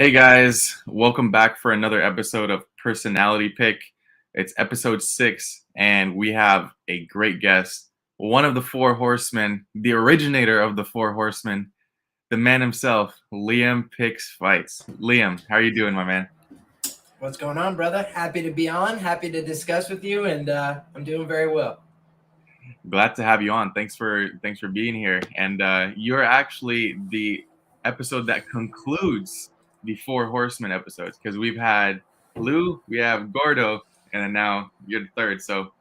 Hey guys, welcome back for another episode of Personality Pick. It's episode 6, and we have a great guest, one of the Four Horsemen, the originator of the Four Horsemen, the man himself, Liam Picks Fights. Liam, how are you doing, my man? What's going on, brother? Happy to be on. Happy to discuss with you, and I'm doing very well. Glad to have you on. Thanks for being here. And you're actually the episode that concludes the Four Horsemen episodes because we've had Lou, we have Gordo, and then now you're the third. So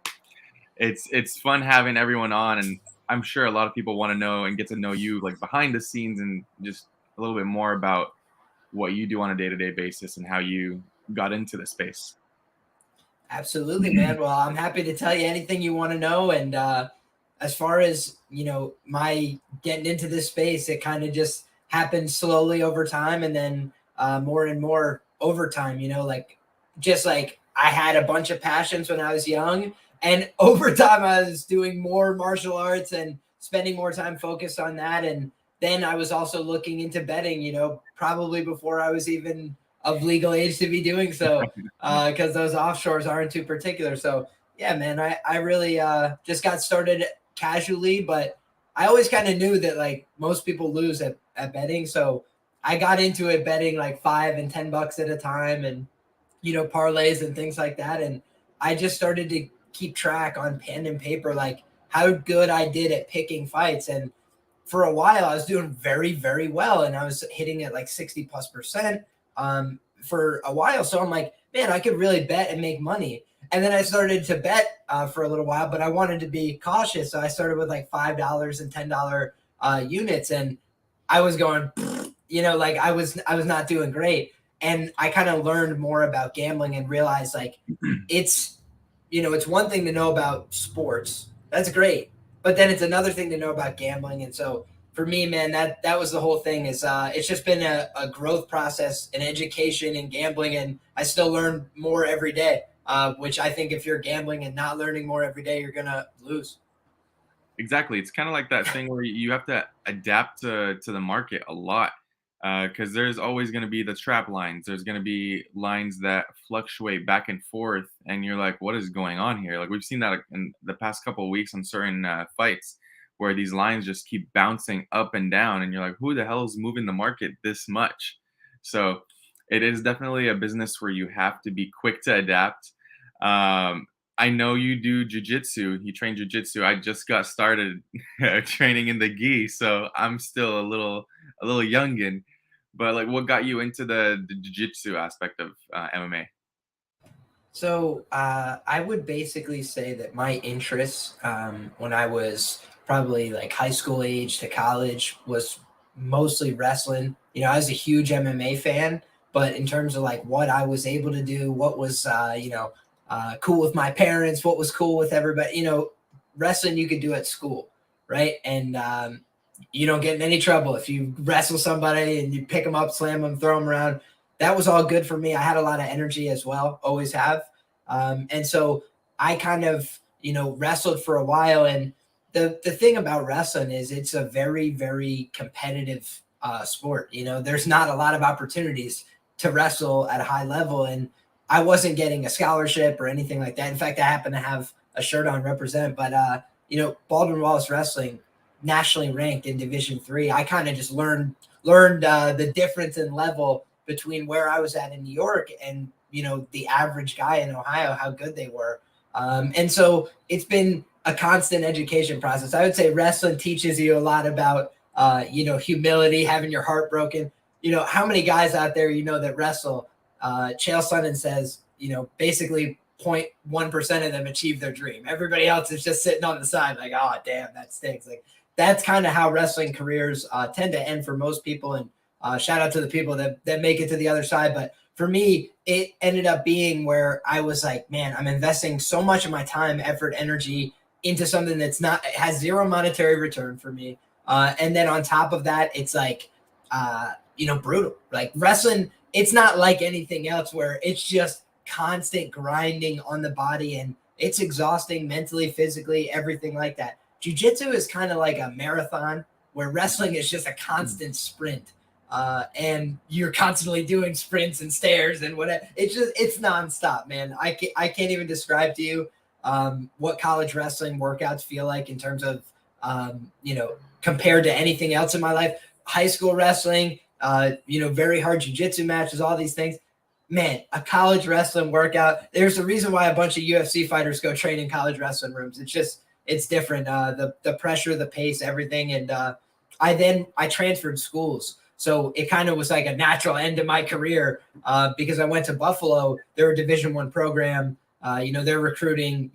it's fun having everyone on, and I'm sure a lot of people want to know and get to know you like behind the scenes and just a little bit more about what you do on a day-to-day basis and how you got into the space. Absolutely, man. Well, I'm happy to tell you anything you want to know. And as far as my getting into this space, it kind of just happened slowly over time, and then more and more over time. Just like I had a bunch of passions when I was young, and over time I was doing more martial arts and spending more time focused on that. And then I was also looking into betting. Probably before I was even of legal age to be doing so, because those offshores aren't too particular. So yeah, man, I really just got started casually, but I always kind of knew that like most people lose at betting. So I got into it betting like $5 and $10 at a time, and parlays and things like that. And I just started to keep track on pen and paper, like how good I did at picking fights. And for a while I was doing very, very well, and I was hitting at like 60+% for a while. So I'm like, man, I could really bet and make money. And then I started to bet for a little while, but I wanted to be cautious. So I started with like $5 and $10 units, and I was going, like I was not doing great. And I kind of learned more about gambling and realized like it's it's one thing to know about sports. That's great. But then it's another thing to know about gambling. And so for me, man, that was the whole thing. Is it's just been a growth process, an education in gambling, and I still learn more every day. Which I think if you're gambling and not learning more every day, you're gonna lose. Exactly. It's kind of like that thing where you have to adapt to the market a lot because there's always going to be the trap lines. There's going to be lines that fluctuate back and forth, and you're like, what is going on here? Like we've seen that in the past couple of weeks on certain fights where these lines just keep bouncing up and down, and you're like, who the hell is moving the market this much? So it is definitely a business where you have to be quick to adapt. Um, I know you do jujitsu. You train jujitsu. I just got started training in the gi, so I'm still a little youngin. But like, what got you into the jujitsu aspect of MMA? So I would basically say that my interests when I was probably like high school age to college was mostly wrestling. I was a huge MMA fan, but in terms of like what I was able to do, what was cool with my parents, what was cool with everybody, wrestling you could do at school, right? And you don't get in any trouble if you wrestle somebody and you pick them up, slam them, throw them around. That was all good for me. I had a lot of energy as well, always have. And so I kind of, wrestled for a while. And the thing about wrestling is it's a very, very competitive sport. There's not a lot of opportunities to wrestle at a high level. And I wasn't getting a scholarship or anything like that. In fact, I happen to have a shirt on represent, but, Baldwin Wallace Wrestling, nationally ranked in Division 3. I kind of just learned the difference in level between where I was at in New York and the average guy in Ohio, how good they were. And so it's been a constant education process. I would say wrestling teaches you a lot about humility, having your heart broken. How many guys out there that wrestle? Chael Sonnen says basically 0.1% of them achieve their dream. Everybody else is just sitting on the side like, oh damn, that stinks. Like that's kind of how wrestling careers tend to end for most people. And shout out to the people that make it to the other side. But for me, it ended up being where I was like, man, I'm investing so much of my time, effort, energy into something that's not has zero monetary return for me. And then on top of that, it's like, brutal. Like wrestling, it's not like anything else where it's just constant grinding on the body, and it's exhausting mentally, physically, everything like that. Jiu-jitsu is kind of like a marathon where wrestling is just a constant sprint. and you're constantly doing sprints and stairs and whatever. It's nonstop, man. I can't even describe to you what college wrestling workouts feel like in terms of compared to anything else in my life. High school wrestling, very hard jiu-jitsu matches, all these things. Man, a college wrestling workout. There's a reason why a bunch of UFC fighters go train in college wrestling rooms. It's different. The pressure, the pace, everything. And I transferred schools. So it kind of was like a natural end to my career because I went to Buffalo. They're a Division I program. They're recruiting,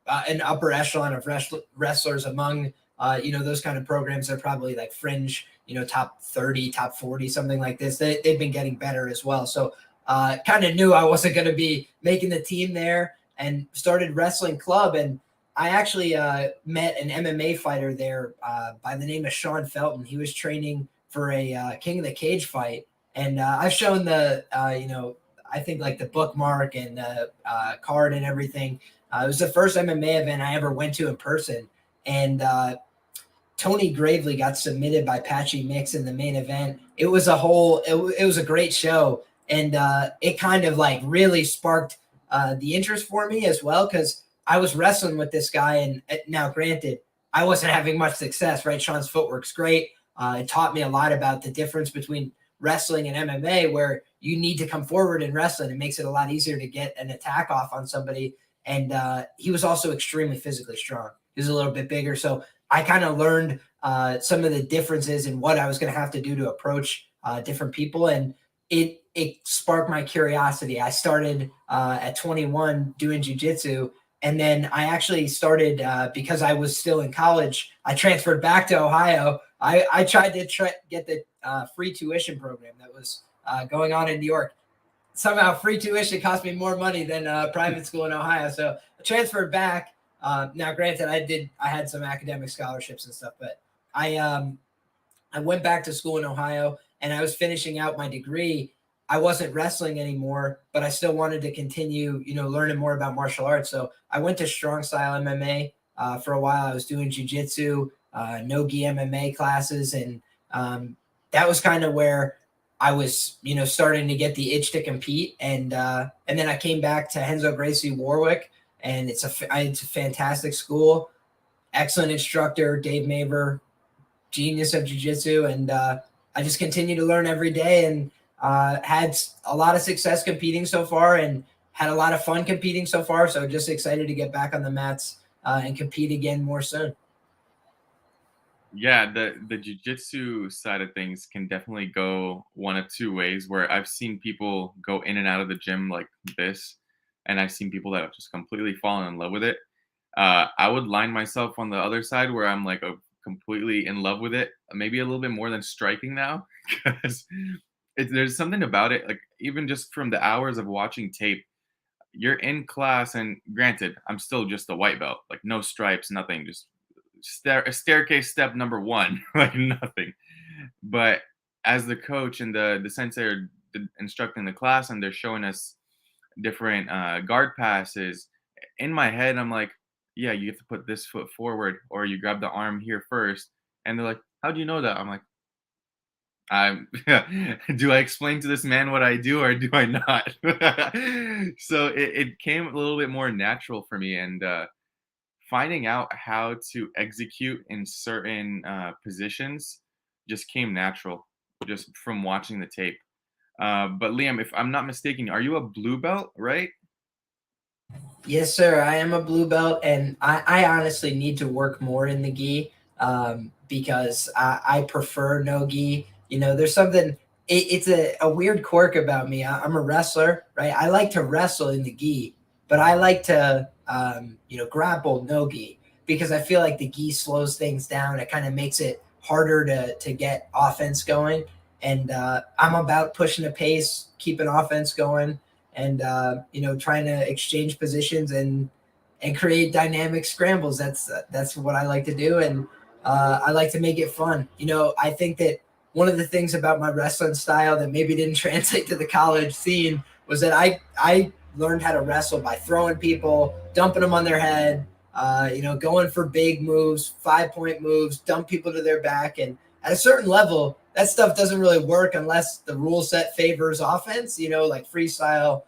an upper echelon of wrestlers among, those kind of programs. They're probably like fringe, top 30, top 40, something like this. They've been getting better as well. So kind of knew I wasn't going to be making the team there and started wrestling club. And I actually met an MMA fighter there by the name of Sean Felton. He was training for a King of the Cage fight. And I've shown I think like the bookmark and the card and everything. It was the first MMA event I ever went to in person. And Tony Gravely got submitted by Patchy Mix in the main event. It was it was a great show. And it kind of like really sparked the interest for me as well, because I was wrestling with this guy. And now, granted, I wasn't having much success, right? Sean's footwork's great. It taught me a lot about the difference between wrestling and MMA, where you need to come forward in wrestling. It makes it a lot easier to get an attack off on somebody. And he was also extremely physically strong. He was a little bit bigger. So I kind of learned some of the differences in what I was going to have to do to approach different people. And it sparked my curiosity. I started at 21 doing jiu-jitsu. And then I actually started because I was still in college. I transferred back to Ohio. I tried to get the free tuition program that was going on in New York. Somehow free tuition cost me more money than private school in Ohio. So I transferred back. Now, granted, I had some academic scholarships and stuff, but I went back to school in Ohio and I was finishing out my degree. I wasn't wrestling anymore, but I still wanted to continue, learning more about martial arts. So I went to strong style MMA for a while. I was doing jiu-jitsu, no-gi MMA classes. And that was kind of where I was, starting to get the itch to compete. And then I came back to Henzo Gracie Warwick, and it's a fantastic school, excellent instructor, Dave Maver, genius of jiu-jitsu. And I just continue to learn every day, and had a lot of success competing so far and had a lot of fun competing so far. So just excited to get back on the mats and compete again more soon. Yeah, the jiu-jitsu side of things can definitely go one of two ways, where I've seen people go in and out of the gym like this, and I've seen people that have just completely fallen in love with it. I would line myself on the other side where I'm like completely in love with it, maybe a little bit more than striking now, because there's something about it, like even just from the hours of watching tape, you're in class, and granted, I'm still just a white belt, like no stripes, nothing, just staircase step number one, like nothing. But as the coach and the sensei are instructing the class, and they're showing us different guard passes, in my head, I'm like, yeah, you have to put this foot forward, or you grab the arm here first. And they're like, how do you know that? I'm like, I'm do I explain to this man what I do, or do I not? So it came a little bit more natural for me, and finding out how to execute in certain positions just came natural, just from watching the tape. But Liam, if I'm not mistaken, are you a blue belt, right? Yes, sir. I am a blue belt, and I honestly need to work more in the gi because I prefer no gi. There's something. It's a weird quirk about me. I'm a wrestler, right? I like to wrestle in the gi, but I like to grapple no gi because I feel like the gi slows things down. It kind of makes it harder to get offense going, and I'm about pushing the pace, keeping offense going, and trying to exchange positions and create dynamic scrambles. That's what I like to do, and I like to make it fun. I think that one of the things about my wrestling style that maybe didn't translate to the college scene was that I learned how to wrestle by throwing people, dumping them on their head, going for big moves, 5-point moves, dump people to their back, and at a certain level, that stuff doesn't really work unless the rule set favors offense, like freestyle,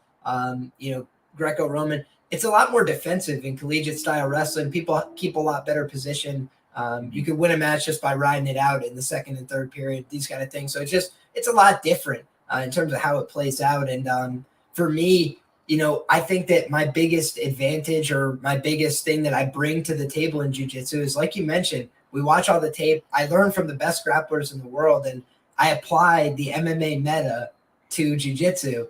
Greco-Roman. It's a lot more defensive in collegiate style wrestling. People keep a lot better position. You Mhm. can win a match just by riding it out in the second and third period, these kind of things. So it's a lot different in terms of how it plays out. And for me, I think that my biggest advantage or my biggest thing that I bring to the table in jiu-jitsu is, like you mentioned, we watch all the tape. I learn from the best grapplers in the world, and I apply the MMA meta to jiu-jitsu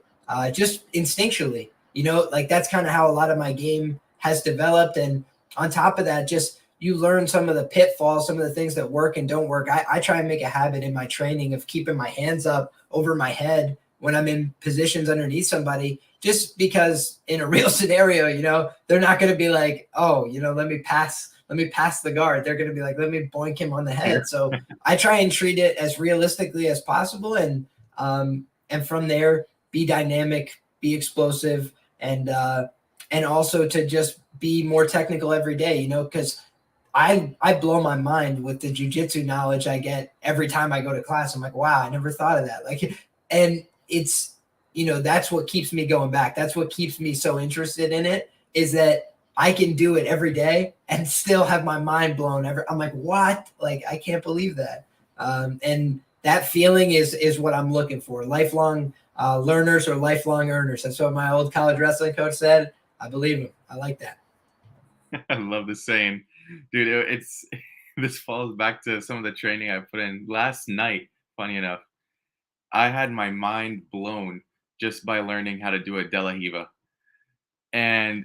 just instinctually. Like that's kind of how a lot of my game has developed. And on top of that, just you learn some of the pitfalls, some of the things that work and don't work. I try and make a habit in my training of keeping my hands up over my head when I'm in positions underneath somebody, just because in a real scenario, they're not going to be like, oh, let me pass the guard. They're going to be like, let me boink him on the head. So I try and treat it as realistically as possible. And from there, be dynamic, be explosive, and also to just be more technical every day, because I blow my mind with the jujitsu knowledge I get every time I go to class. I'm like, wow, I never thought of that. And it's, that's what keeps me going back. That's what keeps me so interested in it, is that I can do it every day and still have my mind blown. I'm like, what? Like, I can't believe that. And that feeling is what I'm looking for. Lifelong learners or lifelong earners. That's what my old college wrestling coach said. I believe him. I like that. I love the saying, dude. It's this falls back to some of the training I put in last night. Funny enough, I had my mind blown just by learning how to do a De La Hiva. And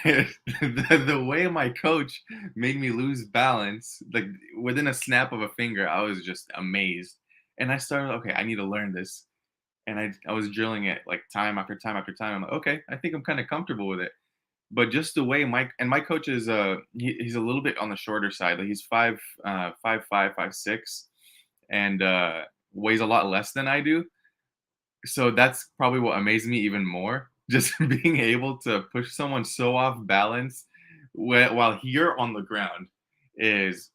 the way my coach made me lose balance, like within a snap of a finger, I was just amazed. And I started, okay, I need to learn this. And I was drilling it like time after time after time. I'm like, okay, I think I'm kind of comfortable with it. But just the way my coach is he's a little bit on the shorter side. Like he's 5'6", and weighs a lot less than I do. So that's probably what amazed me even more. Just being able to push someone so off balance while you're on the ground is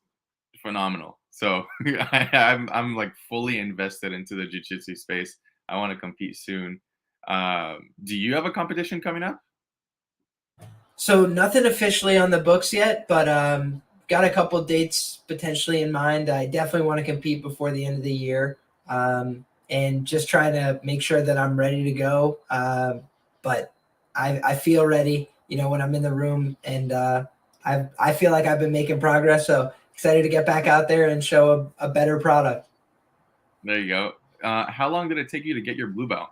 phenomenal. So I'm like fully invested into the jiu-jitsu space. I want to compete soon. Do you have a competition coming up? So nothing officially on the books yet, but got a couple dates potentially in mind. I definitely want to compete before the end of the year, and just trying to make sure that I'm ready to go. But I feel ready, when I'm in the room, and I feel like I've been making progress. So excited to get back out there and show a better product. There you go. How long did it take you to get your blue belt?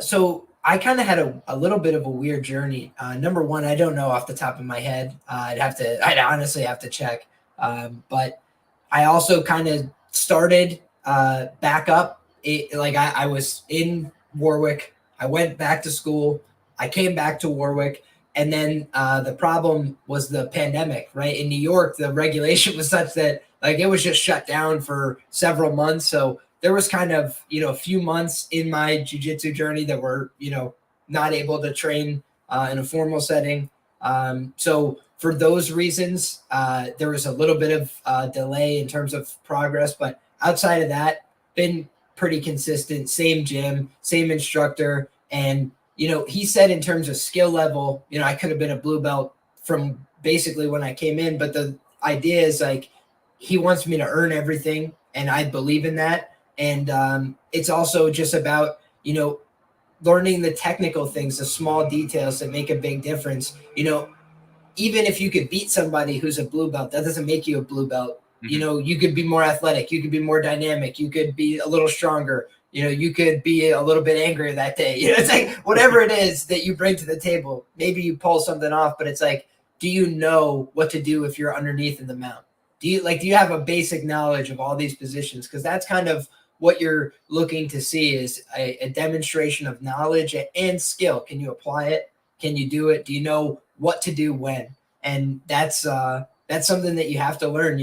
So I kind of had a little bit of a weird journey. Number one, I don't know off the top of my head. I'd honestly have to check. But I also kind of started back up. Like I was in Warwick. I went back to school. I came back to Warwick. And then the problem was the pandemic, right? In New York, the regulation was such that like it was just shut down for several months. So there was kind of, a few months in my jujitsu journey that were, not able to train in a formal setting. So for those reasons, there was a little bit of delay in terms of progress, but outside of that, been pretty consistent. Same gym, same instructor, and he said in terms of skill level, I could have been a blue belt from basically when I came in, but the idea is like he wants me to earn everything, and I believe in that. And it's also just about learning the technical things, the small details that make a big difference. Even if you could beat somebody who's a blue belt, that doesn't make you a blue belt. Mhm. You could be more athletic, you could be more dynamic, you could be a little stronger, you could be a little bit angrier that day. It's like whatever it is that you bring to the table, maybe you pull something off, but it's like, do you know what to do if you're underneath in the mount? Do you have a basic knowledge of all these positions? Because that's kind of what you're looking to see is a demonstration of knowledge and skill. Can you apply it? Can you do it? Do you know what to do when? And that's something that you have to learn,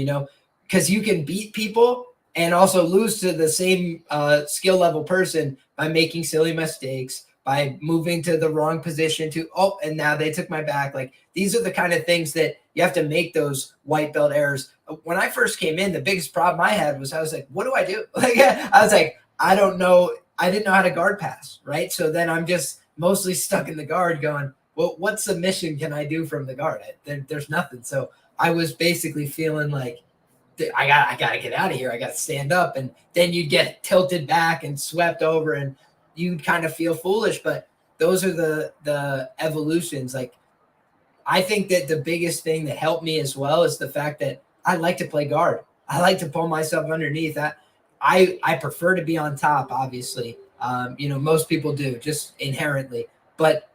because you can beat people and also lose to the same skill level person by making silly mistakes, by moving to the wrong position and now they took my back. Like these are the kind of things that you have to make those white belt errors. When I first came in, the biggest problem I had was I was like, what do I do? Like, I was like, I don't know. I didn't know how to guard pass, right? So then I'm just mostly stuck in the guard going, well, what submission can I do from the guard? There's nothing. So I was basically feeling like I got to get out of here. I got to stand up. And then you'd get tilted back and swept over and you'd kind of feel foolish. But those are the evolutions. Like, I think that the biggest thing that helped me as well is the fact that I like to play guard. I like to pull myself underneath. I prefer to be on top, obviously. Most people do just inherently, but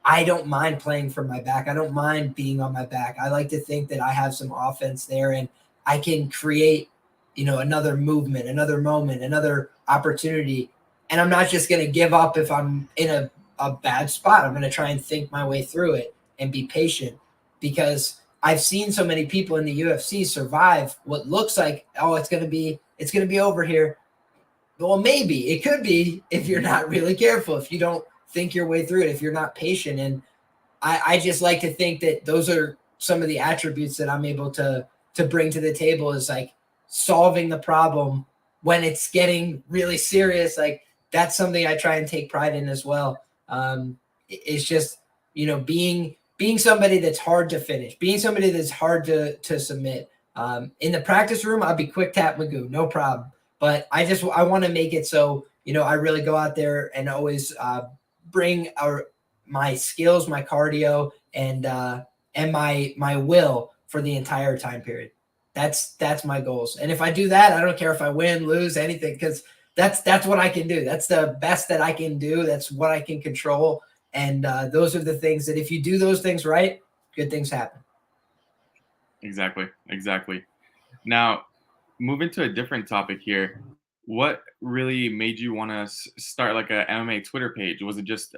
I don't mind playing from my back. I don't mind being on my back. I like to think that I have some offense there and I can create, another movement, another moment, another opportunity. And I'm not just going to give up if I'm in a bad spot. I'm going to try and think my way through it and be patient, because I've seen so many people in the UFC survive what looks like, oh, it's going to be over here. Well, maybe it could be if you're not really careful, if you don't think your way through it, if you're not patient. And I just like to think that those are some of the attributes that I'm able to bring to the table, is like solving the problem when it's getting really serious. Like, that's something I try and take pride in as well. It's just, being somebody that's hard to finish, being somebody that's hard to submit. In the practice room, I'll be quick tap Magoo, no problem. But I want to make it so, I really go out there and always bring my skills, my cardio, and my will for the entire time period. That's my goals. And if I do that, I don't care if I win, lose, anything, because that's what I can do. That's the best that I can do. That's what I can control. And those are the things that if you do those things right, good things happen. Exactly. Now, moving to a different topic here. What really made you want to start like a MMA Twitter page? Was it just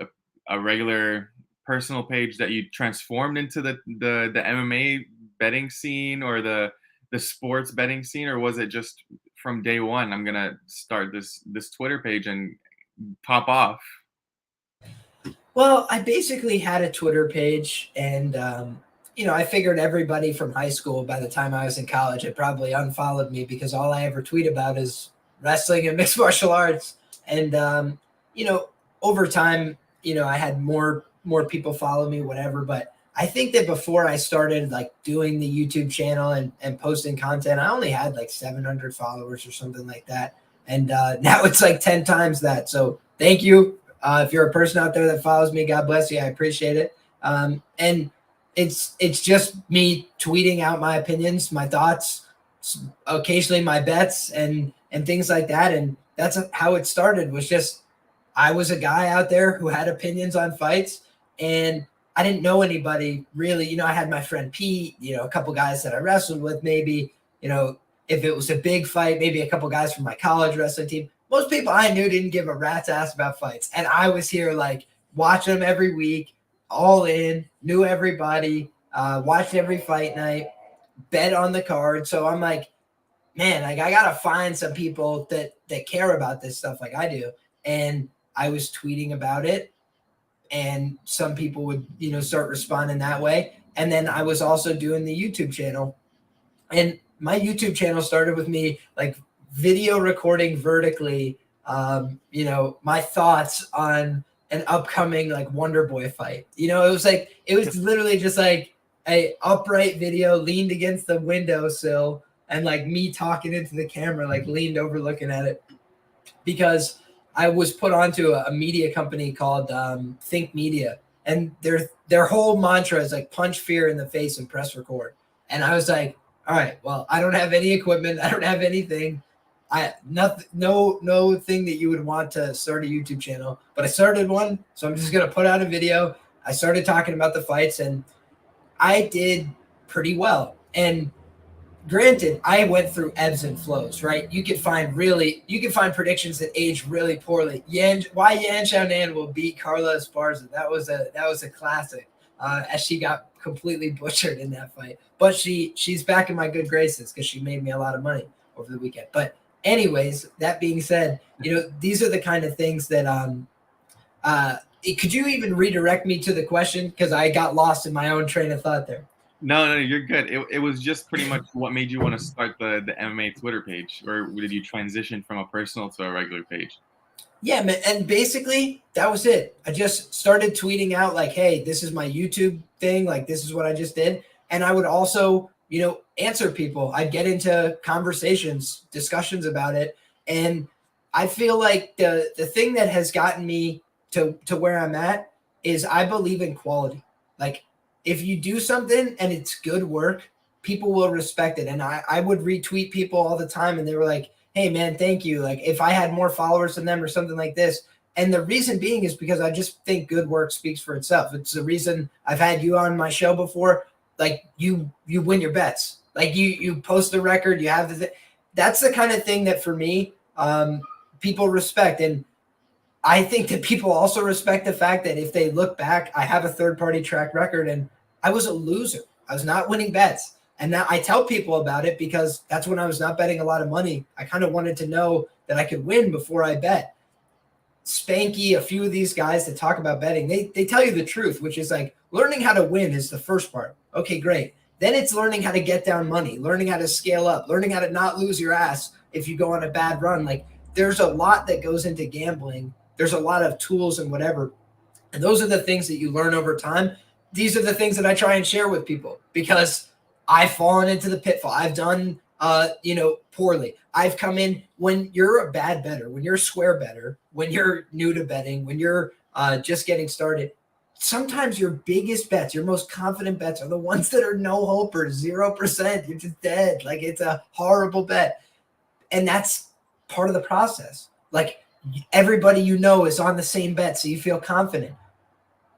a regular personal page that you transformed into the MMA betting scene, or the sports betting scene, or was it just from day one, I'm gonna start this Twitter page and pop off? Well, I basically had a Twitter page, and I figured everybody from high school by the time I was in college had probably unfollowed me, because all I ever tweet about is wrestling and mixed martial arts. And you know, over time, I had more people follow me, whatever. But I think that before I started like doing the YouTube channel and posting content, I only had like 700 followers or something like that. And now it's like 10 times that. So thank you. If you're a person out there that follows me, God bless you. I appreciate it. And it's just me tweeting out my opinions, my thoughts, occasionally my bets and things like that. And that's how it started. Was just I was a guy out there who had opinions on fights, and I didn't know anybody really. I had my friend Pete, a couple guys that I wrestled with, maybe, if it was a big fight, maybe a couple guys from my college wrestling team. Most people I knew didn't give a rat's ass about fights. And I was here like watching them every week, all in, knew everybody, watched every fight night, bet on the card. So I'm like, man, like I gotta find some people that care about this stuff like I do. And I was tweeting about it, and some people would, start responding that way. And then I was also doing the YouTube channel. And my YouTube channel started with me like video recording vertically, my thoughts on an upcoming like Wonder Boy fight. It was literally just like a upright video leaned against the windowsill, and like me talking into the camera, like leaned over looking at it, because I was put onto a media company called Think Media, and their whole mantra is like punch fear in the face and press record. And I was like, all right, well, I don't have any equipment, I don't have anything, no thing that you would want to start a YouTube channel, but I started one, so I'm just gonna put out a video. I started talking about the fights, and I did pretty well. And granted, I went through ebbs and flows, right? You can find predictions that age really poorly. Why Yan Xiaonan will beat Carla Esparza. That was a classic, as she got completely butchered in that fight. But she's back in my good graces because she made me a lot of money over the weekend. But anyways, that being said, these are the kind of things that could you even redirect me to the question, because I got lost in my own train of thought there? No, no, you're good. It was just pretty much what made you want to start the MMA Twitter page, or did you transition from a personal to a regular page? Yeah, man. And basically, that was it. I just started tweeting out, like, hey, this is my YouTube thing. Like, this is what I just did. And I would also, answer people. I'd get into conversations, discussions about it. And I feel like the thing that has gotten me to where I'm at is I believe in quality. Like, if you do something and it's good work, people will respect it. And I would retweet people all the time, and they were like, hey man, thank you. Like if I had more followers than them or something like this. And the reason being is because I just think good work speaks for itself. It's the reason I've had you on my show before. Like you win your bets. Like you post the record, you have that's the kind of thing that for me, people respect. And I think that people also respect the fact that if they look back, I have a third party track record and I was a loser. I was not winning bets. And now I tell people about it because that's when I was not betting a lot of money. I kind of wanted to know that I could win before I bet. Spanky, a few of these guys that talk about betting, they tell you the truth, which is like learning how to win is the first part. Okay, great. Then it's learning how to get down money, learning how to scale up, learning how to not lose your ass if you go on a bad run. Like there's a lot that goes into gambling. There's a lot of tools and whatever. And those are the things that you learn over time. These are the things that I try and share with people because I've fallen into the pitfall. I've done, poorly. I've come in when you're a bad bettor, when you're a square bettor, when you're new to betting, when you're just getting started. Sometimes your biggest bets, your most confident bets, are the ones that are no hopers, 0%. You're just dead. Like it's a horrible bet, and that's part of the process. Like everybody is on the same bet, so you feel confident.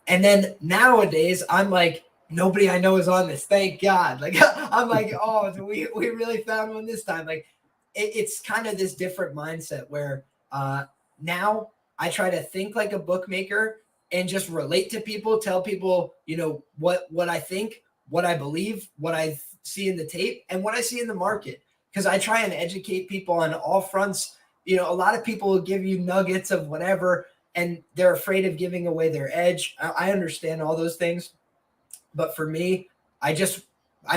And then nowadays, I'm like, nobody I know is on this. Thank God. Like, I'm like, oh, we really found one this time. Like, it's kind of this different mindset where now I try to think like a bookmaker and just relate to people, tell people, what I think, what I believe, what I see in the tape, and what I see in the market. Because I try and educate people on all fronts. A lot of people will give you nuggets of whatever, and they're afraid of giving away their edge. I understand all those things, but for me, I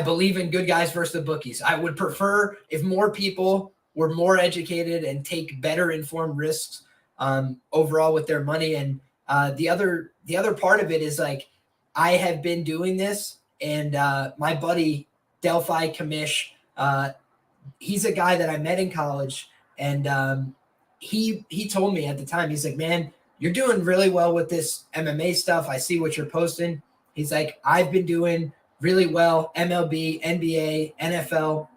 believe in good guys versus the bookies. I would prefer if more people were more educated and take better informed risks overall with their money. And the other part of it is like I have been doing this, and my buddy Delphi Kamish, he's a guy that I met in college, and he told me at the time, he's like, man, you're doing really well with this MMA stuff. I see what you're posting. He's like, I've been doing really well, MLB, NBA, NFL.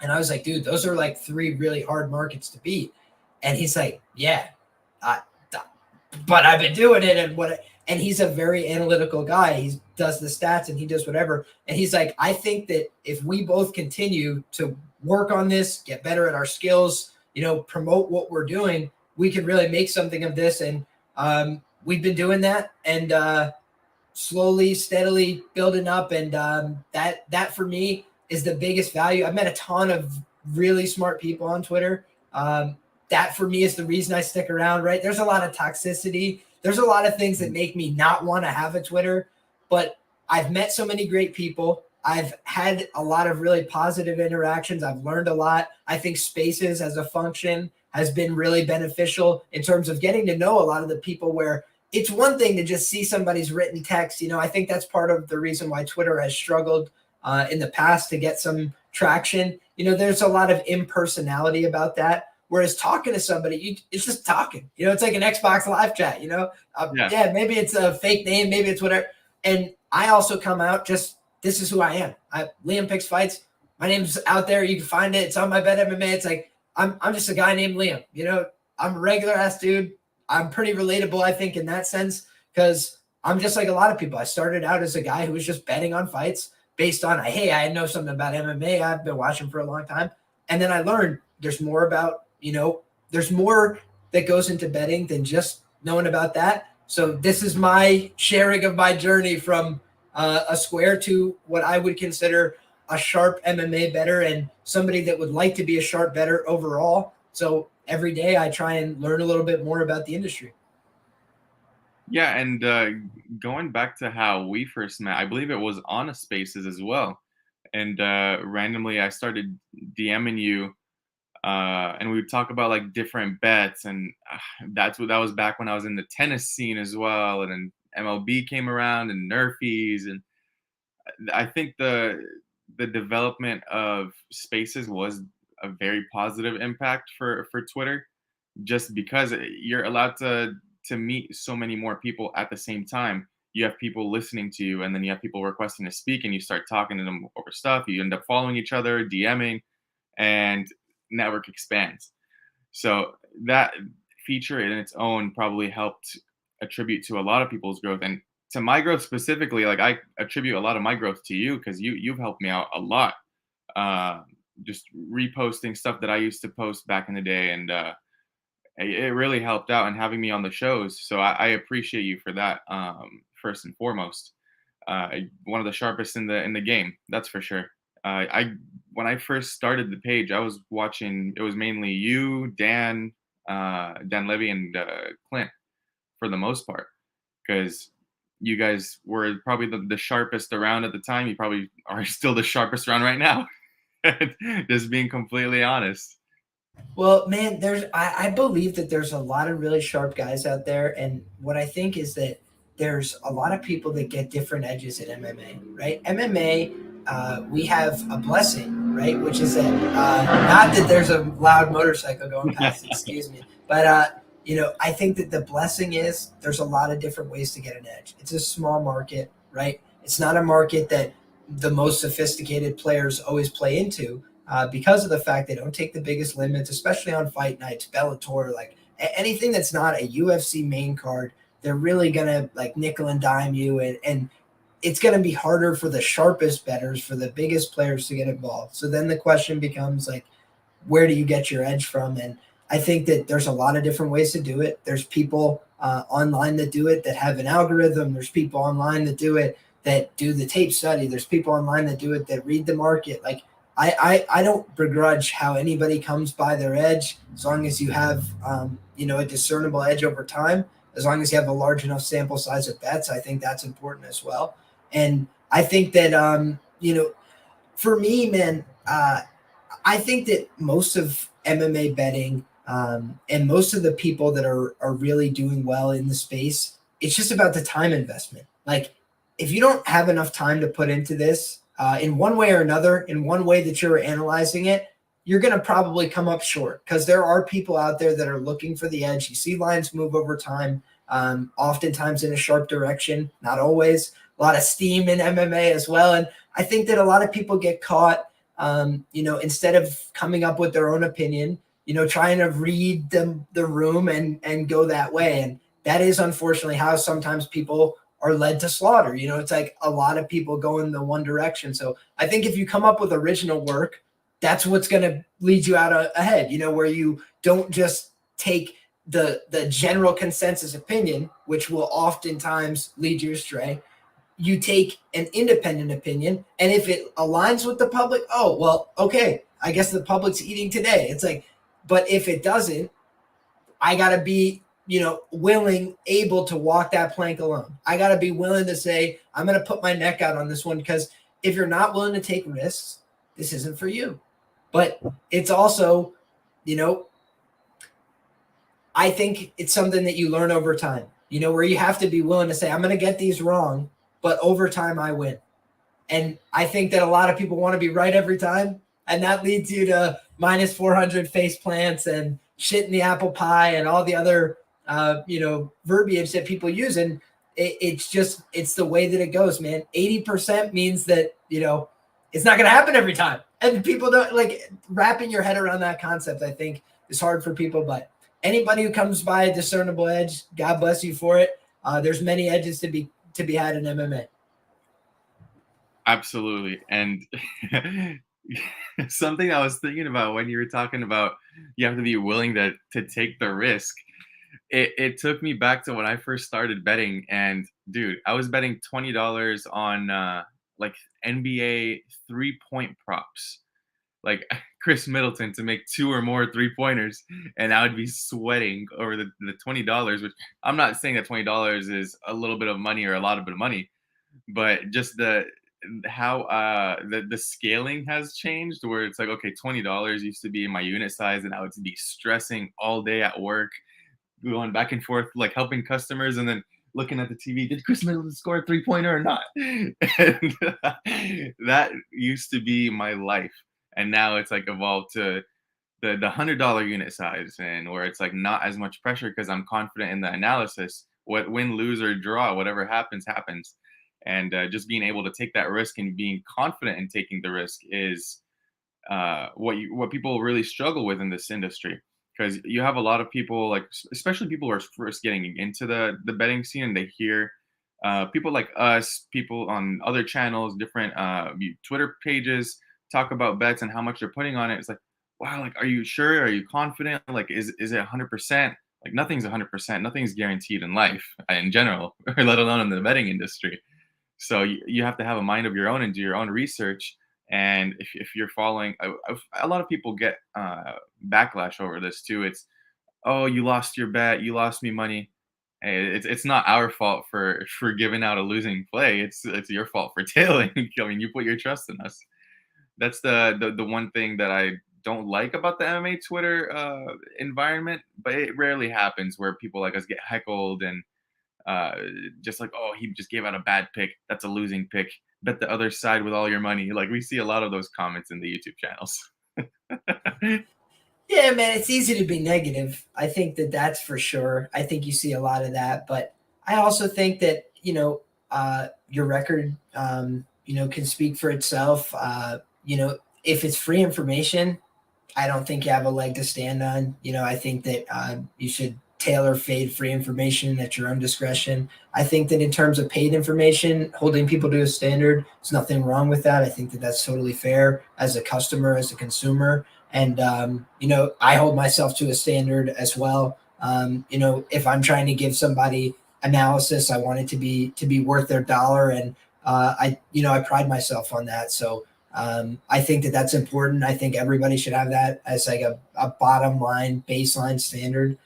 And I was like, dude, those are like three really hard markets to beat. And he's like, yeah, I, but I've been doing it. And he's a very analytical guy. He does the stats and he does whatever. And he's like, I think that if we both continue to work on this, get better at our skills, promote what we're doing, we can really make something of this. And we've been doing that. And slowly, steadily building up, and that for me is the biggest value. I've met a ton of really smart people on Twitter. That for me is the reason I stick around. Right? There's a lot of toxicity. There's a lot of things that make me not want to have a Twitter, but I've met so many great people. I've had a lot of really positive interactions. I've learned a lot. I think Spaces as a function has been really beneficial in terms of getting to know a lot of the people, where it's one thing to just see somebody's written text. I think that's part of the reason why Twitter has struggled in the past to get some traction. There's a lot of impersonality about that. Whereas talking to somebody, it's just talking. It's like an Xbox live chat. Yeah. Yeah, maybe it's a fake name, maybe it's whatever. And I also come out just, this is who I am. Liam Picks Fights. My name's out there. You can find it. It's on my Bet MMA. It's like I'm just a guy named Liam. I'm a regular ass dude. I'm pretty relatable, I think, in that sense, because I'm just like a lot of people. I started out as a guy who was just betting on fights based on, hey, I know something about MMA. I've been watching for a long time. And then I learned there's more about, there's more that goes into betting than just knowing about that. So this is my sharing of my journey from a square to what I would consider a sharp MMA bettor and somebody that would like to be a sharp bettor overall. So every day I try and learn a little bit more about the industry. Yeah, and going back to how we first met, I believe it was on a Spaces as well. And randomly, I started DMing you, and we would talk about like different bets, and that was back when I was in the tennis scene as well, and then MLB came around and Nerfies, and I think the development of Spaces was a very positive impact for Twitter, just because you're allowed to meet so many more people at the same time. You have people listening to you, and then you have people requesting to speak, and you start talking to them over stuff. You end up following each other, DMing, and network expands. So that feature in its own probably helped attribute to a lot of people's growth, and to my growth specifically. Like, I attribute a lot of my growth to you because you've helped me out a lot. Uh, just reposting stuff that I used to post back in the day, and it really helped out, and having me on the shows. So I appreciate you for that. First and foremost, one of the sharpest in the game, that's for sure. I When I first started the page, I was watching. It was mainly you, Dan Levy, and Clint for the most part, because you guys were probably the sharpest around at the time. You probably are still the sharpest around right now. Just being completely honest. Well, man, I believe that there's a lot of really sharp guys out there, and what I think is that there's a lot of people that get different edges in MMA, right? MMA, we have a blessing, right? Which is that not that there's a loud motorcycle going past, excuse me, but I think that the blessing is there's a lot of different ways to get an edge. It's a small market, right? It's not a market that the most sophisticated players always play into, because of the fact they don't take the biggest limits, especially on fight nights, Bellator, like anything that's not a UFC main card. They're really gonna like nickel and dime you, and it's going to be harder for the sharpest bettors, for the biggest players to get involved. So then the question becomes like, where do you get your edge from? And I think that there's a lot of different ways to do it. There's people online that do it that have an algorithm. There's people online that do it that do the tape study. There's people online that do it that read the market. Like I don't begrudge how anybody comes by their edge, as long as you have a discernible edge over time. As long as you have a large enough sample size of bets, I think that's important as well. And I think that for me, man, I think that most of MMA betting, and most of the people that are really doing well in the space, it's just about the time investment. Like, if you don't have enough time to put into this, in one way or another, in one way that you're analyzing it, you're going to probably come up short, because there are people out there that are looking for the edge. You see lines move over time, oftentimes in a sharp direction, not always. A lot of steam in MMA as well. And I think that a lot of people get caught, instead of coming up with their own opinion, trying to read the room and go that way. And that is unfortunately how sometimes people are led to slaughter. It's like a lot of people go in the one direction. So I think if you come up with original work, that's what's going to lead you out ahead, where you don't just take the general consensus opinion, which will oftentimes lead you astray. You take an independent opinion, and if it aligns with the public, oh well, okay, I guess the public's eating today. It's like, but if it doesn't, I gotta be willing, able to walk that plank alone. I gotta be willing to say I'm gonna put my neck out on this one, because if you're not willing to take risks, this isn't for you. But it's also, you know I think it's something that you learn over time, where you have to be willing to say, I'm going to get these wrong, but over time I win. And I think that a lot of people want to be right every time. And that leads you to minus 400 face plants and shit in the apple pie and all the other, verbiage that people use. And it's the way that it goes, man. 80% means that, it's not going to happen every time. And people don't like wrapping your head around that concept, I think, is hard for people. But anybody who comes by a discernible edge, God bless you for it. There's many edges to be had in MMA. Absolutely. And something I was thinking about when you were talking about you have to be willing to take the risk. It took me back to when I first started betting, and dude, I was betting $20 on like NBA 3-point props. like Chris Middleton to make 2 or more three-pointers, and I would be sweating over the $20, which I'm not saying that $20 is a little bit of money or a lot of bit of money, but just the how the scaling has changed where it's like, okay, $20 used to be my unit size, and I would be stressing all day at work, going back and forth, like helping customers, and then looking at the TV. Did Chris Middleton score a three-pointer or not? And that used to be my life, and now it's like evolved to the $100 unit size, and where it's like not as much pressure because I'm confident in the analysis. What win, lose, or draw, whatever happens, happens. And just being able to take that risk and being confident in taking the risk is what people really struggle with in this industry, because you have a lot of people, like especially people who are first getting into the betting scene, and they hear people like us, people on other channels, different Twitter pages talk about bets and how much they're putting on it. It's like, wow, like, are you sure? Are you confident? Like, is it 100%? Like, nothing's 100%. Nothing's guaranteed in life in general, let alone in the betting industry. So you have to have a mind of your own and do your own research. And if you're following, a lot of people get backlash over this too. It's, oh, you lost your bet, you lost me money. Hey, it's not our fault for giving out a losing play. It's your fault for tailing. I mean, you put your trust in us. That's the one thing that I don't like about the MMA Twitter environment, but it rarely happens where people like us get heckled and uh, just like, oh, he just gave out a bad pick. That's a losing pick. Bet the other side with all your money. Like, we see a lot of those comments in the YouTube channels. Yeah, man, it's easy to be negative. I think that that's for sure. I think you see a lot of that, but I also think that your record, can speak for itself. If it's free information, I don't think you have a leg to stand on. I think that you should tailor fade free information at your own discretion. I think that in terms of paid information, holding people to a standard, there's nothing wrong with that. I think that that's totally fair as a customer, as a consumer. And, I hold myself to a standard as well. If I'm trying to give somebody analysis, I want it to be worth their dollar. And I pride myself on that. So, I think that that's important. I think everybody should have that as like a bottom line baseline standard.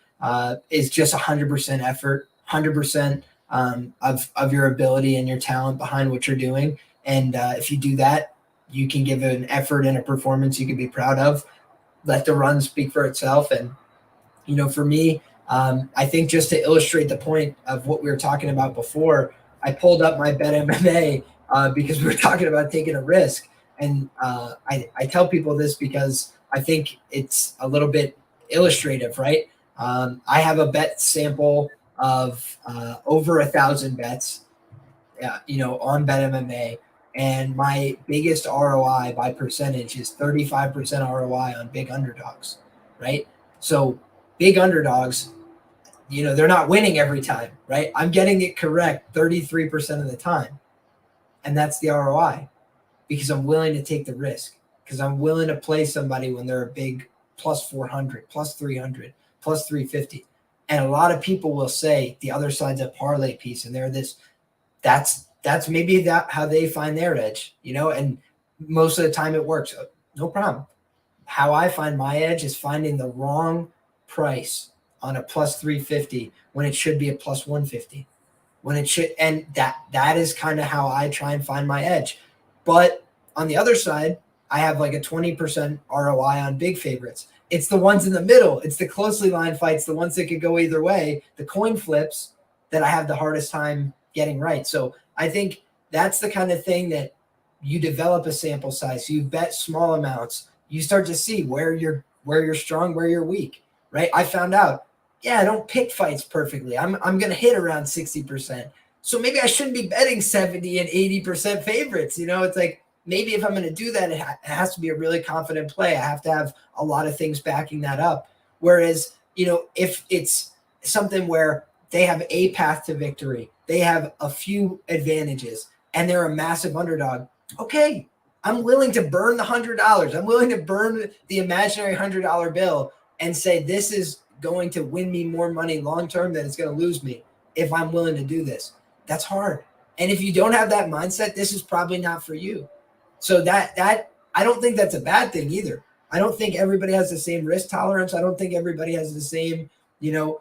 Is just 100% effort, 100% of your ability and your talent behind what you're doing. And if you do that, you can give an effort and a performance you can be proud of. Let the run speak for itself. And for me, I think just to illustrate the point of what we were talking about before, I pulled up my Bet MMA because we were talking about taking a risk. And I tell people this because I think it's a little bit illustrative, right? I have a bet sample of over 1,000 bets, on Bet MMA. And my biggest ROI by percentage is 35% ROI on big underdogs, right? So big underdogs, they're not winning every time, right? I'm getting it correct 33% of the time. And that's the ROI because I'm willing to take the risk, because I'm willing to play somebody when they're a big plus 400, plus 300, plus 350. And a lot of people will say the other side's a parlay piece and they're this. That's maybe that how they find their edge, and most of the time it works. No problem. How I find my edge is finding the wrong price on a plus 350 when it should be a plus 150. When it should, and that is kind of how I try and find my edge. But on the other side, I have like a 20% ROI on big favorites. It's the ones in the middle. It's the closely lined fights, the ones that could go either way, the coin flips that I have the hardest time getting right. So I think that's the kind of thing that you develop a sample size. So you bet small amounts. You start to see where you're strong, where you're weak, right? I found out, yeah, I don't pick fights perfectly. I'm going to hit around 60%. So maybe I shouldn't be betting 70 and 80% favorites. It's like, maybe if I'm going to do that, it has to be a really confident play. I have to have a lot of things backing that up. Whereas, if it's something where they have a path to victory, they have a few advantages, and they're a massive underdog, okay, I'm willing to burn the $100. I'm willing to burn the imaginary $100 bill and say this is going to win me more money long term than it's going to lose me if I'm willing to do this. That's hard. And if you don't have that mindset, this is probably not for you. So that I don't think that's a bad thing either. I don't think everybody has the same risk tolerance. I don't think everybody has the same, you know,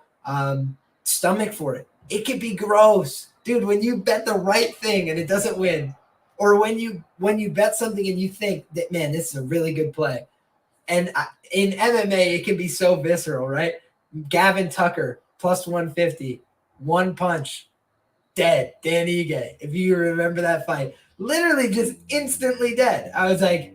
stomach for it. It could be gross, dude. When you bet the right thing and it doesn't win, or when you bet something and you think that, man, this is a really good play, and in MMA it can be so visceral, right? Gavin Tucker plus 150, one punch, dead. Dan Ige, if you remember that fight, literally just instantly dead. I was like,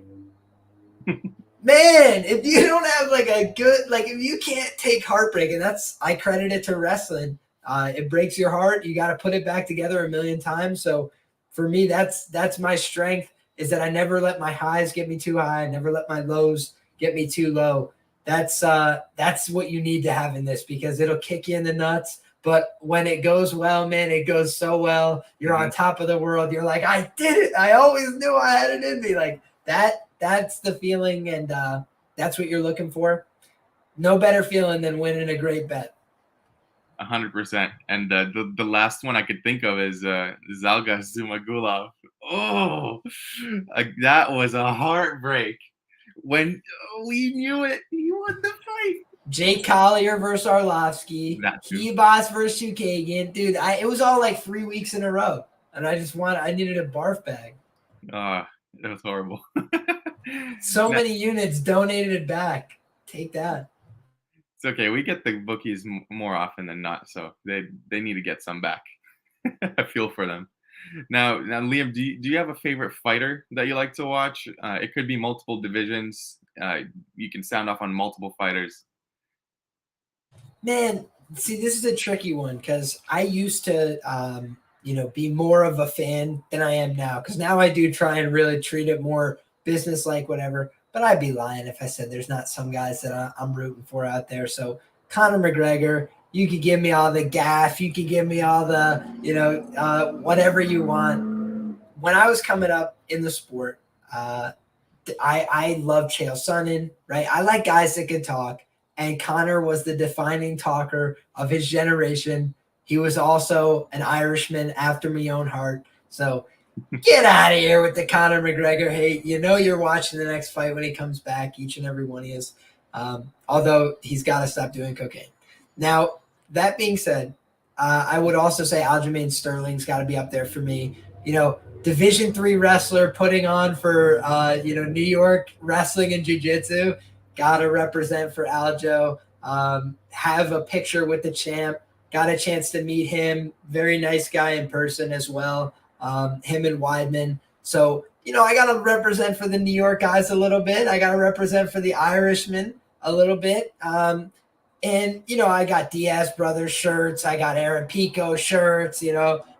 man, if you don't have like a good, like if you can't take heartbreak, and I credit it to wrestling. It breaks your heart. You got to put it back together a million times. So for me, that's my strength, is that I never let my highs get me too high. I never let my lows get me too low. That's what you need to have in this, because it'll kick you in the nuts. But when it goes well, man, it goes so well. You're on top of the world. You're like, I did it. I always knew I had it in me. Like that's the feeling, and that's what you're looking for. No better feeling than winning a great bet. 100%. And the last one I could think of is Zalga Zumagulov. Oh, that was a heartbreak. When we knew it, he won the fight. Jake Collier versus Arlovsky, Kibas versus Chukagian. Dude, it was all like 3 weeks in a row. And I needed a barf bag. It was horrible. So many units donated it back. Take that. It's okay. We get the bookies more often than not, so they need to get some back. I feel for them. Now, Liam, do you have a favorite fighter that you like to watch? It could be multiple divisions. You can sound off on multiple fighters. Man, see, this is a tricky one, because I used to, be more of a fan than I am now. Because now I do try and really treat it more business-like, whatever. But I'd be lying if I said there's not some guys that I'm rooting for out there. So Conor McGregor, you could give me all the gaff, you could give me all the, whatever you want. When I was coming up in the sport, I love Chael Sonnen, right? I like guys that can talk. And Conor was the defining talker of his generation. He was also an Irishman after my own heart. So get out of here with the Conor McGregor hate. You're watching the next fight when he comes back, each and every one he is. Although he's got to stop doing cocaine. Now, that being said, I would also say Aljamain Sterling's got to be up there for me. Division III wrestler putting on for, New York wrestling and jiu-jitsu. Got to represent for Aljo. Have a picture with the champ. Got a chance to meet him. Very nice guy in person as well. Him and Weidman. So, I got to represent for the New York guys a little bit. I got to represent for the Irishmen a little bit. And, I got Diaz Brothers shirts. I got Aaron Pico shirts.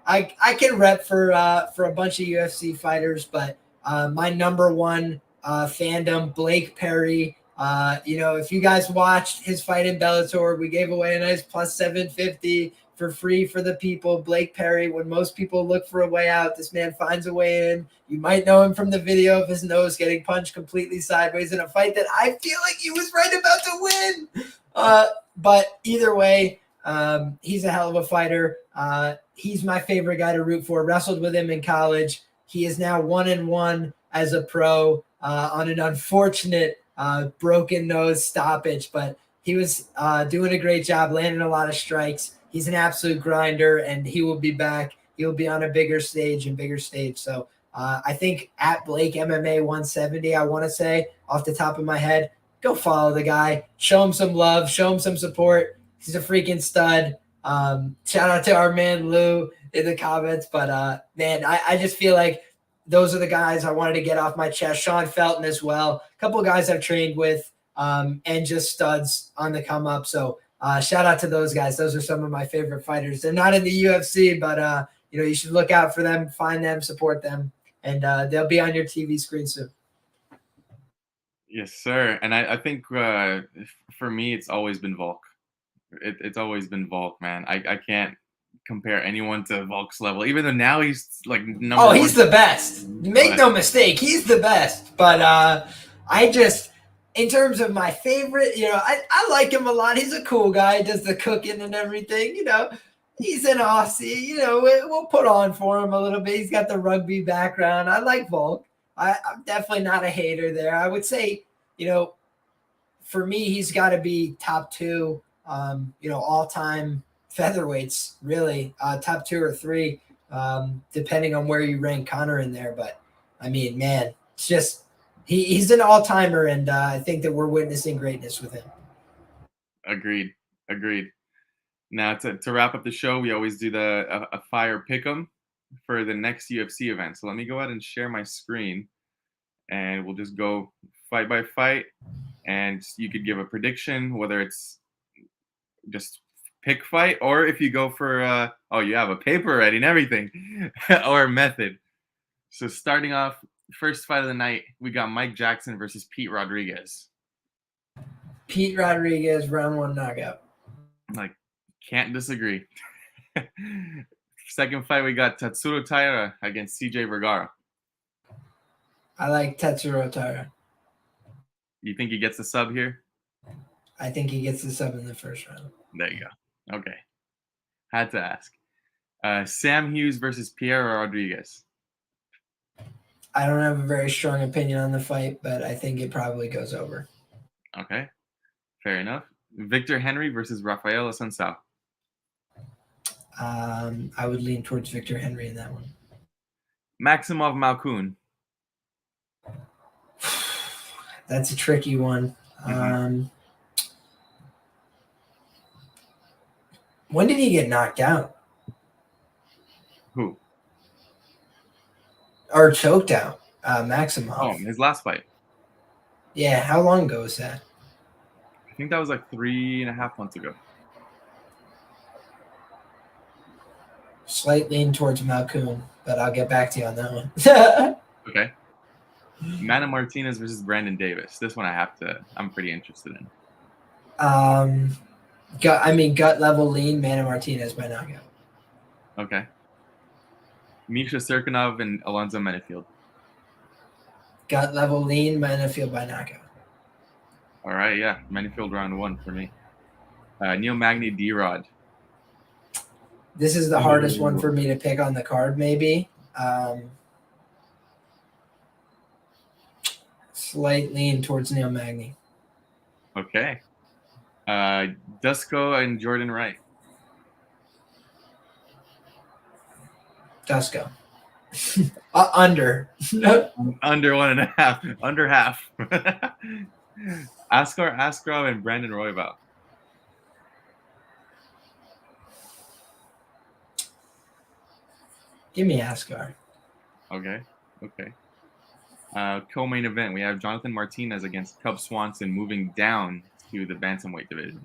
I can rep for a bunch of UFC fighters, but my number one fandom, Blake Perry. If you guys watched his fight in Bellator, we gave away a nice plus 750 for free for the people. Blake Perry, when most people look for a way out, this man finds a way in. You might know him from the video of his nose getting punched completely sideways in a fight that I feel like he was right about to win. But either way, he's a hell of a fighter. He's my favorite guy to root for. Wrestled with him in college. He is now 1-1 as a pro on an unfortunate broken nose stoppage, but he was doing a great job, landing a lot of strikes. He's an absolute grinder, and he will be back. He'll be on a bigger stage. So I think at Blake MMA 170, I want to say off the top of my head, go follow the guy, show him some love, show him some support. He's a freaking stud. Shout out to our man Lou in the comments, but man, I just feel like those are the guys I wanted to get off my chest. Sean Felton as well. A couple of guys I've trained with, and just studs on the come up. So shout out to those guys. Those are some of my favorite fighters. They're not in the UFC, but you should look out for them, find them, support them, and they'll be on your TV screen soon. Yes, sir. And I think for me, it's always been Volk. It's always been Volk, man. I can't compare anyone to Volk's level, even though now he's like number one. He's the best. Make no mistake, he's the best. But I just, in terms of my favorite, I like him a lot. He's a cool guy, does the cooking and everything, He's an Aussie, we'll put on for him a little bit. He's got the rugby background. I like Volk. I'm definitely not a hater there. I would say, for me, he's got to be top two, all time featherweights, really, top 2 or 3, depending on where you rank Connor in there. But I mean, man, it's just he's an all timer, and I think that we're witnessing greatness with him. Agreed. Agreed. Now to wrap up the show, we always do a fire pick'em for the next UFC event. So let me go ahead and share my screen, and we'll just go fight by fight. And you could give a prediction, whether it's just pick fight or if you go for you have a paper ready and everything, or method. So starting off, first fight of the night, we got Mike Jackson versus Pete Rodriguez. Pete Rodriguez, round 1 knockout. Like, can't disagree. Second fight, we got Tatsuro Taira against CJ Vergara. I like Tatsuro Taira. You think he gets the sub here? I think he gets the sub in the first round. There you go. Okay. Had to ask. Sam Hughes versus Pierre Rodriguez. I don't have a very strong opinion on the fight, but I think it probably goes over. Okay. Fair enough. Victor Henry versus Rafael Assunção. I would lean towards Victor Henry in that one. Maximov Malkoun. That's a tricky one. When did he get knocked out? Who? Or choked out? Maximov. Oh, his last fight. Yeah, how long ago was that? I think that was like 3.5 months ago. Slight lean towards Malkoun, but I'll get back to you on that one. Okay. Mana Martinez versus Brandon Davis. This one I'm pretty interested in. Gut level lean, Mana Martinez by knockout. Okay. Misha Serkinov and Alonzo Menifield. Gut level lean, Menifield by knockout. All right, yeah. Menifield round 1 for me. Neil Magny, D-Rod. This is the hardest one for me to pick on the card, maybe. Slight lean towards Neil Magny. Okay. Dusko and Jordan Wright. Dusko. Under. Under 1.5. Under half. Askar Askarov and Brandon Royval. Give me Askar. Okay. Co-main event, we have Jonathan Martinez against Cub Swanson moving down to the bantamweight division.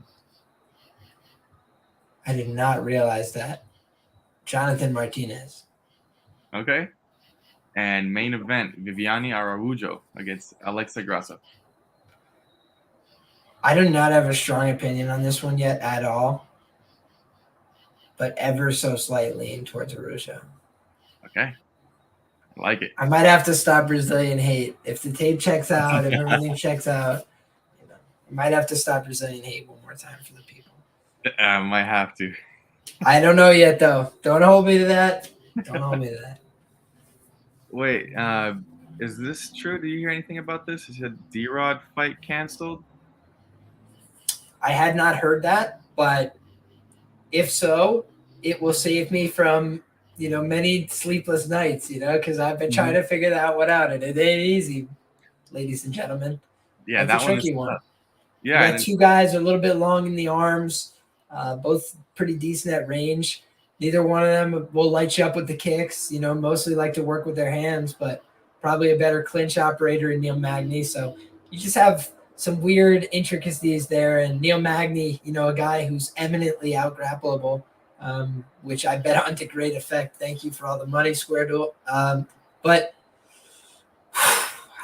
I did not realize that. Jonathan Martinez. Okay. And main event, Viviane Araujo against Alexa Grasso. I do not have a strong opinion on this one yet at all, but ever so slightly in towards Araujo. Okay. I like it. I might have to stop Brazilian hate. If the tape checks out, if everything checks out, I might have to stop Brazilian hate one more time for the people. Might have to. I don't know yet, though. Don't hold me to that. Don't hold me to that. Wait, is this true? Did you hear anything about this? Is a D-Rod fight canceled? I had not heard that, but if so, it will save me from many sleepless nights, because I've been trying to figure that one out, and it ain't easy, ladies and gentlemen. Yeah, that's that a tricky one. Yeah, you got 2 guys a little bit long in the arms, both pretty decent at range. Neither one of them will light you up with the kicks. Mostly like to work with their hands, but probably a better clinch operator in Neil Magny. So you just have some weird intricacies there, and Neil Magny, a guy who's eminently out-grappleable. Which I bet on to great effect. Thank you for all the money, Square Duel. But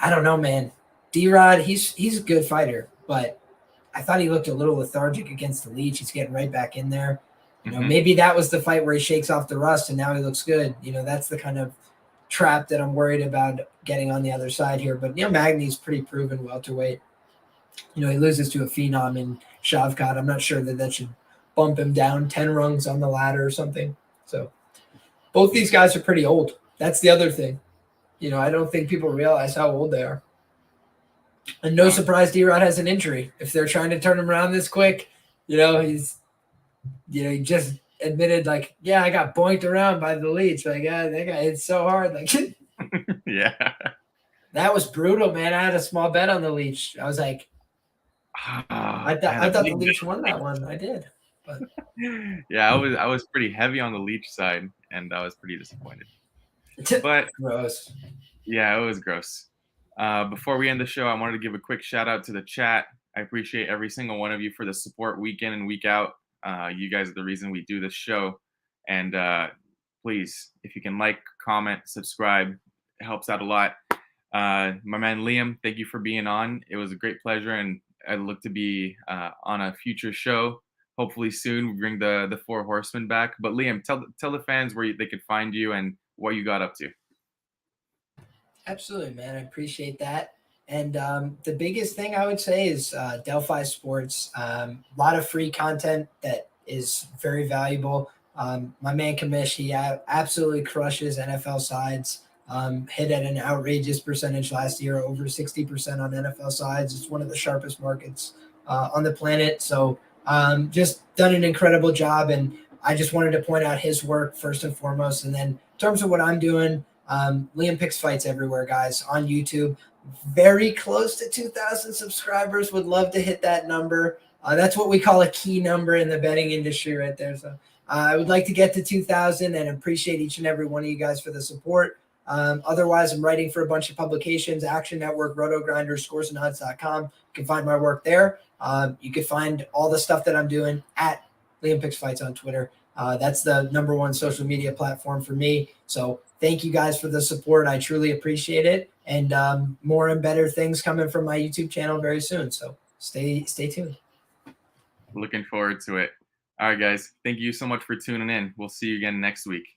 I don't know, man. D-Rod, he's a good fighter, but I thought he looked a little lethargic against the Leech. He's getting right back in there. Maybe that was the fight where he shakes off the rust and now he looks good. That's the kind of trap that I'm worried about getting on the other side here. But Neil Magny's pretty proven welterweight. He loses to a phenom in Shavkat. I'm not sure that should bump him down 10 rungs on the ladder or something. So both these guys are pretty old. That's the other thing. I don't think people realize how old they are. And no No, surprise, D-Rod has an injury. If they're trying to turn him around this quick, he just admitted, like, yeah, I got boinked around by the leech. Like, yeah, that guy hit so hard. Like, yeah. that was brutal, man. I had a small bet on the leech. I was like, I I thought had I a thought the big leech won that one. I did, but yeah, I was pretty heavy on the leech side, and I was pretty disappointed. But gross. yeah, it was gross. Before we end the show, I wanted to give a quick shout out to the chat. I appreciate every single one of you for the support week in and week out. You guys are the reason we do this show. And please, if you can like, comment, subscribe, it helps out a lot. My man Liam, thank you for being on. It was a great pleasure, and I look to be on a future show. Hopefully soon we bring the Four Horsemen back. But Liam, tell the fans where they could find you and what you got up to. Absolutely, man. I appreciate that. And the biggest thing I would say is Delphi Sports. A lot of free content that is very valuable. My man Kamish, he absolutely crushes NFL sides. Hit at an outrageous percentage last year, over 60% on NFL sides. It's one of the sharpest markets on the planet. So just done an incredible job. And I just wanted to point out his work first and foremost. And then in terms of what I'm doing, Liam Picks Fights everywhere, guys, on YouTube. Very close to 2,000 subscribers. Would love to hit that number. That's what we call a key number in the betting industry right there. So I would like to get to 2,000 and appreciate each and every one of you guys for the support. Otherwise, I'm writing for a bunch of publications, Action Network, Roto Grinders, scoresandodds.com. You can find my work there. You can find all the stuff that I'm doing at Liam Picks Fights on Twitter. That's the number one social media platform for me. So thank you guys for the support. I truly appreciate it. And more and better things coming from my YouTube channel very soon. So stay tuned. Looking forward to it. All right, guys. Thank you so much for tuning in. We'll see you again next week.